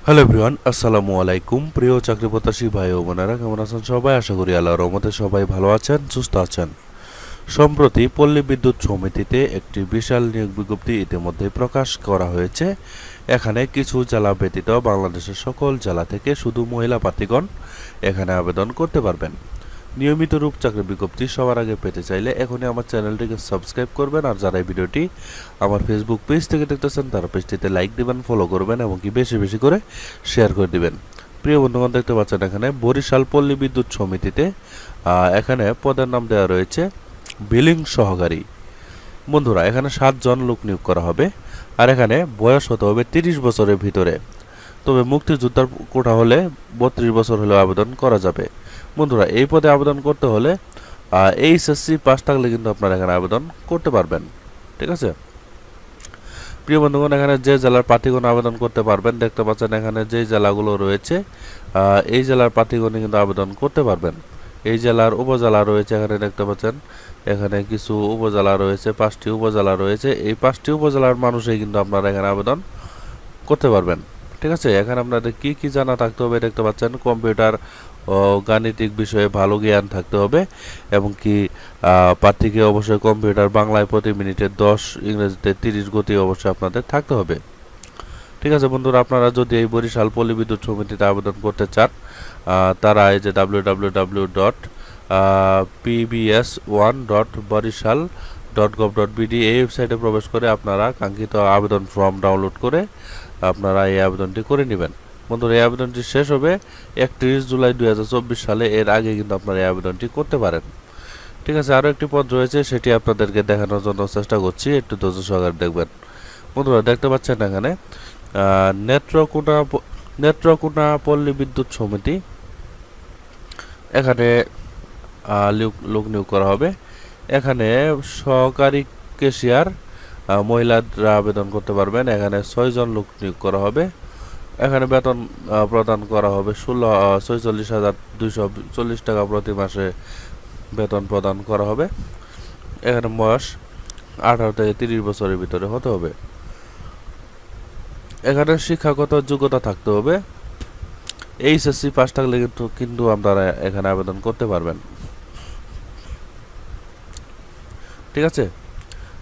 Hello everyone, আসসালামু আলাইকুম। প্রিয় চাকরি প্রত্যাশী ভাই ও বোনেরা, কেমন আছেন সবাই? আশা করি আল্লাহর রহমতে সবাই ভালো আছেন, সুস্থ আছেন। সম্প্রতি পল্লী বিদ্যুৎ সমিতিতে একটি বিশাল নিয়োগ বিজ্ঞপ্তি ইতিমধ্যে প্রকাশ করা হয়েছে। এখানে কিছু জেলা ব্যতীত বাংলাদেশের সকল জেলা থেকে শুধু মহিলা প্রার্থীগণ এখানে আবেদন করতে পারবেন। নিয়মিত রূপ চাকরি বিজ্ঞপ্তি সবার আগে পেতে চাইলে এখনই আমার চ্যানেলটিকে সাবস্ক্রাইব করবেন, আর যারা এই ভিডিওটি আমার ফেসবুক পেজ থেকে দেখতেছেন তারা পেজটিতে লাইক দিবেন, ফলো করবেন এবং কি বেশি বেশি করে শেয়ার করে দিবেন। প্রিয় বন্ধুগণ, দেখতে পাচ্ছেন এখানে বরিশাল পল্লী বিদ্যুৎ সমিতিতে এখানে পদের নাম দেওয়া রয়েছে বিলিং সহকারী। বন্ধুরা, এখানে 7 জন লোক নিয়োগ করা হবে, আর এখানে বয়স হতে হবে 30 বছরের ভিতরে। তবে মুক্তিযোদ্ধার কোটা হলে 32 বছর হলেও আবেদন করা যাবে। বন্ধুরা, এই পদে আবেদন করতে হলে এইচএসসি পাস থাকলে কিন্তু আপনারা এখানে আবেদন করতে পারবেন। ঠিক আছে প্রিয় বন্ধুগণ, এখানে যে জেলার প্রার্থীগণ আবেদন করতে পারবেন, দেখতে পাচ্ছেন এখানে যে জেলাগুলো রয়েছে এই জেলার প্রার্থীগণই কিন্তু আবেদন করতে পারবেন। এই জেলার উপজেলা রয়েছে, এখানে দেখতে পাচ্ছেন এখানে কিছু উপজেলা রয়েছে, 5টি উপজেলা রয়েছে। এই 5টি উপজেলার মানুষই কিন্তু আপনারা এখানে আবেদন করতে পারবেন। ঠিক আছে, এখানে আপনাদের কি কি জানা থাকতে হবে দেখতে পাচ্ছেন। কম্পিউটার ও গাণিতিক বিষয়ে ভালো জ্ঞান থাকতে হবে, এবং কি প্রার্থীকে অবশ্যই কম্পিউটার বাংলায় প্রতি মিনিটে 10, ইংরেজিতে 30 গতি অবশ্যই আপনাদের থাকতে হবে। ঠিক আছে বন্ধুরা, আপনারা যদি এই বরিশাল পল্লী বিদ্যুৎ সমিতিতে আবেদন করতে চান, তারা এই যে www.pbs1.barishal.gov.bd এই ওয়েবসাইটে প্রবেশ করে আপনারা কাঙ্ক্ষিত আবেদন ফর্ম ডাউনলোড করে আপনারা এই আবেদনটি করে নেবেন। বন্ধুরা, এই আবেদনটি শেষ হবে 31 জুলাই 2024 সালে। এর আগে কিন্তু আপনারা এই আবেদনটি করতে পারেন। ঠিক আছে, আরও একটি পদ রয়েছে, সেটি আপনাদেরকে দেখানোর জন্য চেষ্টা করছি, একটু ধৈর্য সহকারে দেখবেন। বন্ধুরা, দেখতে পাচ্ছেন এখানে নেত্রকোনা পল্লী বিদ্যুৎ সমিতি, এখানে লোক নিয়োগ করা হবে। এখানে সহকারী ক্যাশিয়ার মহিলারা আবেদন করতে পারবেন। এখানে 6 জন লোক নিয়োগ করা হবে। এখানে বেতন প্রদান করা হবে 46,240 টাকা প্রতি মাসে বেতন প্রদান করা হবে। এখানে বয়স 18 থেকে 30 বছরের ভিতরে হতে হবে। এখানে শিক্ষাগত যোগ্যতা থাকতে হবে। এইচএসসি পাস থাকলে কিন্তু আপনারা এখানে আবেদন করতে পারবেন। ঠিক আছে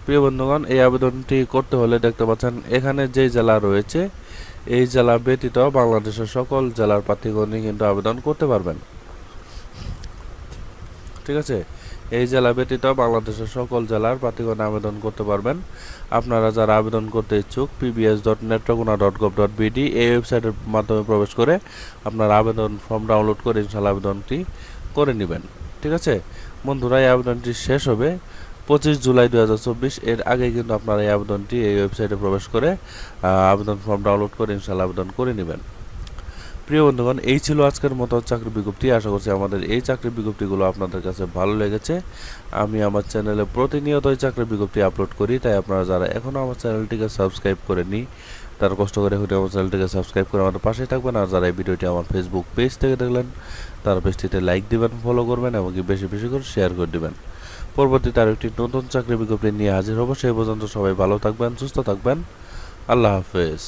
প্রিয় বন্ধুগণ, এই আবেদনটি করতে হলে দেখতে পাচ্ছেন এখানে যে জেলা রয়েছে এই জেলা ব্যতীত বাংলাদেশের সকল জেলার প্রার্থীগণই কিন্তু আবেদন করতে পারবেন। ঠিক আছে, এই জেলা ব্যতীত বাংলাদেশের সকল জেলার প্রার্থীগণ আবেদন করতে পারবেন। আপনারা যারা আবেদন করতে ইচ্ছুক pbs.netrokona.gov.bd এই ওয়েবসাইটের মাধ্যমে প্রবেশ করে আপনারা আবেদন ফর্ম ডাউনলোড করে ইনশাআল্লাহ আবেদনটি করে নেবেন। ঠিক আছে বন্ধুরা, এই আবেদনটি শেষ হবে 25 জুলাই 2024। এর আগে কিন্তু আপনারা এই আবেদনটি এই ওয়েবসাইটে প্রবেশ করে আবেদন ফর্ম ডাউনলোড করে ইনশাআল্লাহ আবেদন করে নেবেন। প্রিয় বন্ধুগণ, এই ছিল আজকের মতো চাকরি বিজ্ঞপ্তি। আশা করছি আমাদের এই চাকরি বিজ্ঞপ্তিগুলো আপনাদের কাছে ভালো লেগেছে। আমি আমার চ্যানেলে প্রতিনিয়ত এই চাকরি বিজ্ঞপ্তি আপলোড করি, তাই আপনারা যারা এখনও আমার চ্যানেলটিকে সাবস্ক্রাইব করেননি তারা কষ্ট করে হলে আমার চ্যানেলটিকে সাবস্ক্রাইব করে আমাদের পাশে থাকবেন। আর যারা এই ভিডিওটি আমার ফেসবুক পেজ থেকে দেখলেন তারা পেজটিতে লাইক দিবেন, ফলো করবেন এবং বেশি বেশি করে শেয়ার করে দিবেন। পরবর্তীতে আরও একটি নতুন চাকরি বিজ্ঞপ্তি নিয়ে হাজির হব। সেই পর্যন্ত সবাই ভালো থাকবেন, সুস্থ থাকবেন। আল্লাহ হাফেজ।